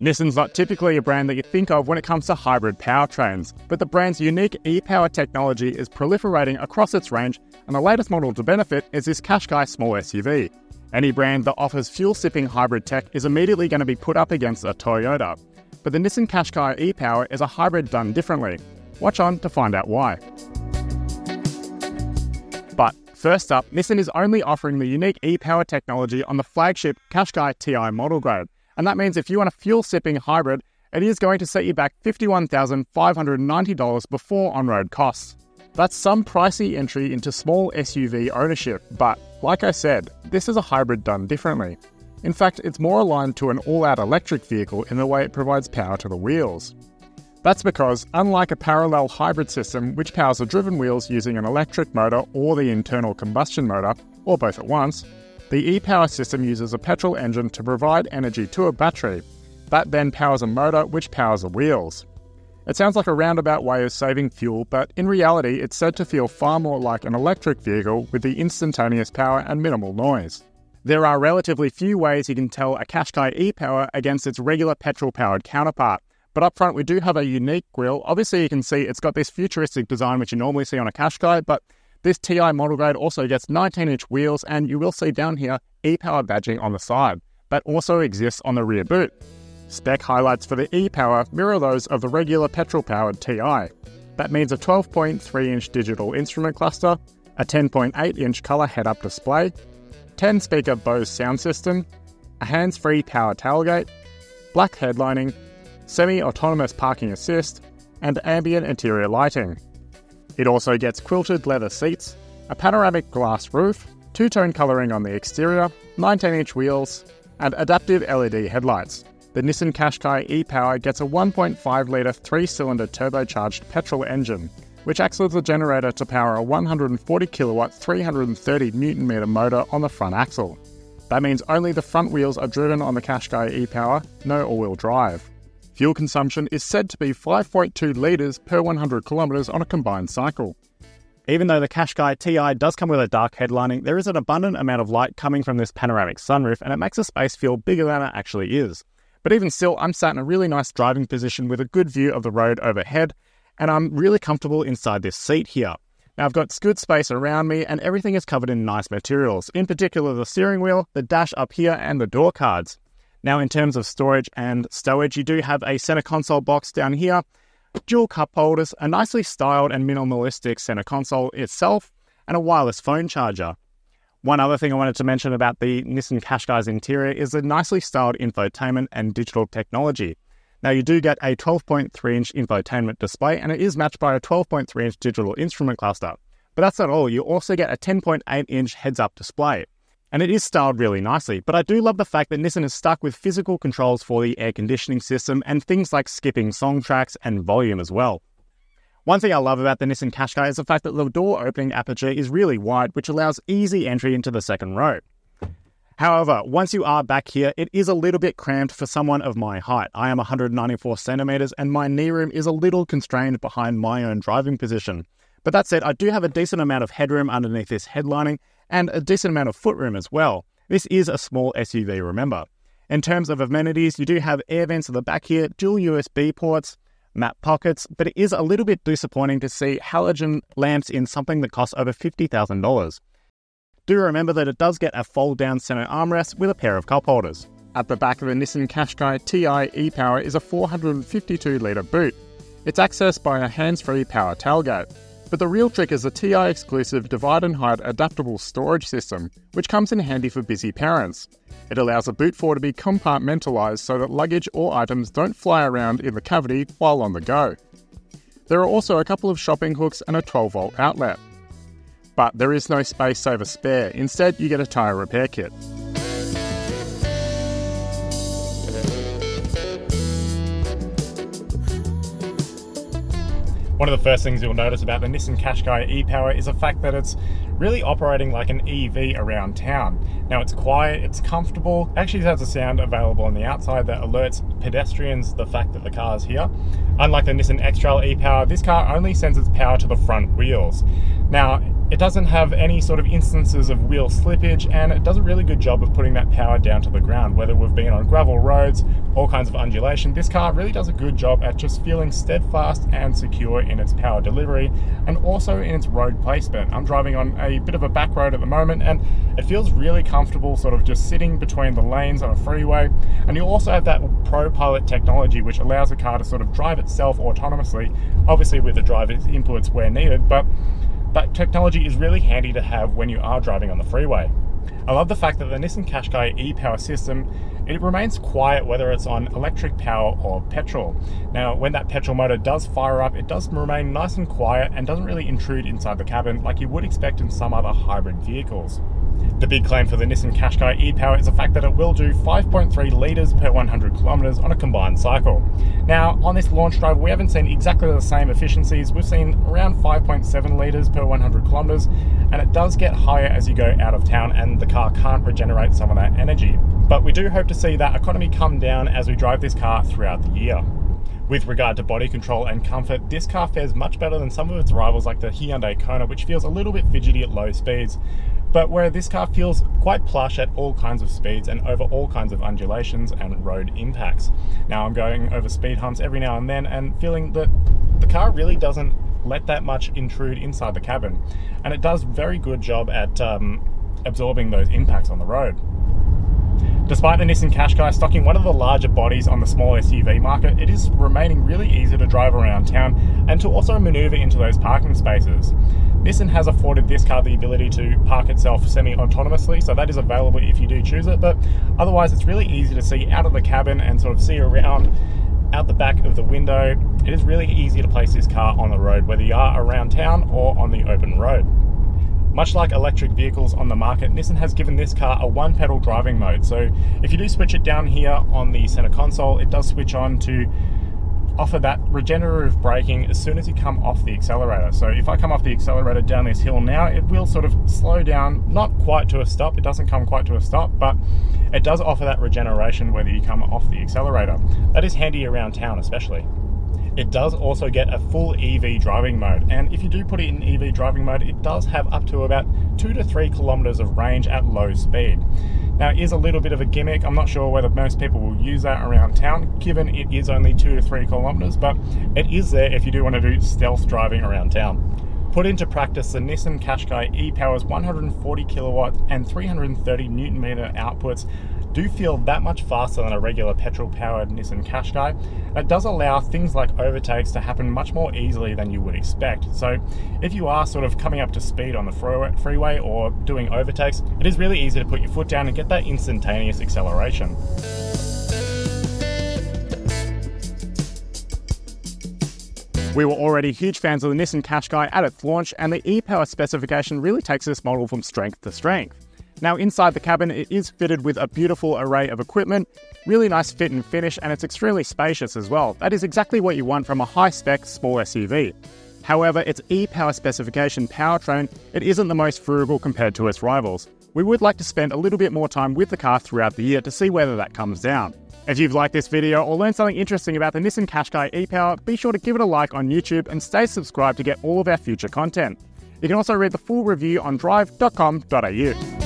Nissan's not typically a brand that you think of when it comes to hybrid powertrains, but the brand's unique e-power technology is proliferating across its range, and the latest model to benefit is this Qashqai small SUV. Any brand that offers fuel-sipping hybrid tech is immediately going to be put up against a Toyota. But the Nissan Qashqai e-Power is a hybrid done differently. Watch on to find out why. But first up, Nissan is only offering the unique e-Power technology on the flagship Qashqai TI model grade. And that means if you want a fuel-sipping hybrid, it is going to set you back $51,590 before on-road costs. That's some pricey entry into small SUV ownership, but like I said, this is a hybrid done differently. In fact, it's more aligned to an all-out electric vehicle in the way it provides power to the wheels. That's because, unlike a parallel hybrid system which powers the driven wheels using an electric motor or the internal combustion motor, or both at once, the e-Power system uses a petrol engine to provide energy to a battery. That then powers a motor which powers the wheels. It sounds like a roundabout way of saving fuel, but in reality it's said to feel far more like an electric vehicle with the instantaneous power and minimal noise. There are relatively few ways you can tell a Qashqai e-Power against its regular petrol-powered counterpart. But up front we do have a unique grille. Obviously you can see it's got this futuristic design which you normally see on a Qashqai, but this TI model grade also gets 19-inch wheels, and you will see down here e-Power badging on the side. That also exists on the rear boot. Spec highlights for the e-Power mirror those of the regular petrol-powered TI. That means a 12.3-inch digital instrument cluster, a 10.8-inch colour head-up display, 10-speaker Bose sound system, a hands-free power tailgate, black headlining, semi-autonomous parking assist, and ambient interior lighting. It also gets quilted leather seats, a panoramic glass roof, two-tone colouring on the exterior, 19-inch wheels, and adaptive LED headlights. The Nissan Qashqai e-Power gets a 1.5-litre 3-cylinder turbocharged petrol engine, which acts as a generator to power a 140kW 330 Nm motor on the front axle. That means only the front wheels are driven on the Qashqai e-Power, no all-wheel drive. Fuel consumption is said to be 5.2 litres per 100 kilometres on a combined cycle. Even though the Qashqai TI does come with a dark headlining, there is an abundant amount of light coming from this panoramic sunroof, and it makes the space feel bigger than it actually is. But even still, I'm sat in a really nice driving position with a good view of the road overhead, and I'm really comfortable inside this seat here. Now I've got good space around me, and everything is covered in nice materials, in particular the steering wheel, the dash up here, and the door cards. Now in terms of storage and stowage, you do have a center console box down here, dual cup holders, a nicely styled and minimalistic center console itself, and a wireless phone charger. One other thing I wanted to mention about the Nissan Qashqai's interior is the nicely styled infotainment and digital technology. Now you do get a 12.3-inch infotainment display, and it is matched by a 12.3-inch digital instrument cluster. But that's not all, you also get a 10.8-inch heads-up display. And it is styled really nicely, but I do love the fact that Nissan is stuck with physical controls for the air conditioning system and things like skipping song tracks and volume as well. One thing I love about the Nissan Qashqai is the fact that the door opening aperture is really wide, which allows easy entry into the second row. However, once you are back here, it is a little bit cramped for someone of my height. I am 194 centimeters and my knee room is a little constrained behind my own driving position. But that said, I do have a decent amount of headroom underneath this headlining and a decent amount of footroom as well. This is a small SUV, remember. In terms of amenities, you do have air vents at the back here, dual USB ports, map pockets, but it is a little bit disappointing to see halogen lamps in something that costs over $50,000. Do remember that it does get a fold-down center armrest with a pair of cup holders. At the back of the Nissan Qashqai TI e-Power is a 452-litre boot. It's accessed by a hands-free power tailgate. But the real trick is the TI exclusive divide and hide adaptable storage system, which comes in handy for busy parents. It allows the boot floor to be compartmentalised so that luggage or items don't fly around in the cavity while on the go. There are also a couple of shopping hooks and a 12-volt outlet. But there is no space saver spare, instead you get a tyre repair kit. One of the first things you'll notice about the Nissan Qashqai e-Power is the fact that it's really operating like an EV around town. Now it's quiet, it's comfortable, it actually has a sound available on the outside that alerts pedestrians the fact that the car is here. Unlike the Nissan X-Trail e-Power, this car only sends its power to the front wheels. Now, It doesn't have any sort of instances of wheel slippage, and it does a really good job of putting that power down to the ground. Whether we've been on gravel roads, all kinds of undulation, this car really does a good job at just feeling steadfast and secure in its power delivery and also in its road placement. I'm driving on a bit of a back road at the moment, and it feels really comfortable sort of just sitting between the lanes on a freeway. And you also have that Pro Pilot technology, which allows the car to sort of drive itself autonomously, obviously with the driver's inputs where needed, but that technology is really handy to have when you are driving on the freeway. I love the fact that the Nissan Qashqai e-Power system, it remains quiet whether it's on electric power or petrol. Now, when that petrol motor does fire up, it does remain nice and quiet and doesn't really intrude inside the cabin like you would expect in some other hybrid vehicles. The big claim for the Nissan Qashqai e-Power is the fact that it will do 5.3 litres per 100 kilometres on a combined cycle. Now, on this launch drive, we haven't seen exactly the same efficiencies. We've seen around 5.7 litres per 100 kilometres, and it does get higher as you go out of town and the car can't regenerate some of that energy. But we do hope to see that economy come down as we drive this car throughout the year. With regard to body control and comfort, this car fares much better than some of its rivals like the Hyundai Kona, which feels a little bit fidgety at low speeds. But where this car feels quite plush at all kinds of speeds and over all kinds of undulations and road impacts. Now, I'm going over speed humps every now and then and feeling that the car really doesn't let that much intrude inside the cabin, and it does a very good job at absorbing those impacts on the road. Despite the Nissan Qashqai stocking one of the larger bodies on the small SUV market, it is remaining really easy to drive around town and to also maneuver into those parking spaces. Nissan has afforded this car the ability to park itself semi-autonomously, so that is available if you do choose it, but otherwise it's really easy to see out of the cabin and sort of see around out the back of the window. It is really easy to place this car on the road, whether you are around town or on the open road. Much like electric vehicles on the market, Nissan has given this car a one-pedal driving mode. So if you do switch it down here on the center console, it does switch on to offer that regenerative braking as soon as you come off the accelerator. So if I come off the accelerator down this hill now, it will sort of slow down, not quite to a stop, it doesn't come quite to a stop, but it does offer that regeneration whether you come off the accelerator. That is handy around town especially. It does also get a full EV driving mode, and if you do put it in EV driving mode, it does have up to about 2 to 3 kilometers of range at low speed. Now, it is a little bit of a gimmick. I'm not sure whether most people will use that around town, given it is only 2 to 3 kilometers, but it is there if you do want to do stealth driving around town. Put into practice, the Nissan Qashqai e-Power's 140 kilowatt and 330 Newton meter outputs do feel that much faster than a regular petrol-powered Nissan Qashqai. It does allow things like overtakes to happen much more easily than you would expect. So if you are sort of coming up to speed on the freeway or doing overtakes, it is really easy to put your foot down and get that instantaneous acceleration. We were already huge fans of the Nissan Qashqai at its launch, and the e-Power specification really takes this model from strength to strength. Now, inside the cabin, it is fitted with a beautiful array of equipment, really nice fit and finish, and it's extremely spacious as well. That is exactly what you want from a high-spec small SUV. However, its e-Power specification powertrain, it isn't the most frugal compared to its rivals. We would like to spend a little bit more time with the car throughout the year to see whether that comes down. If you've liked this video or learned something interesting about the Nissan Qashqai e-Power, be sure to give it a like on YouTube and stay subscribed to get all of our future content. You can also read the full review on Drive.com.au.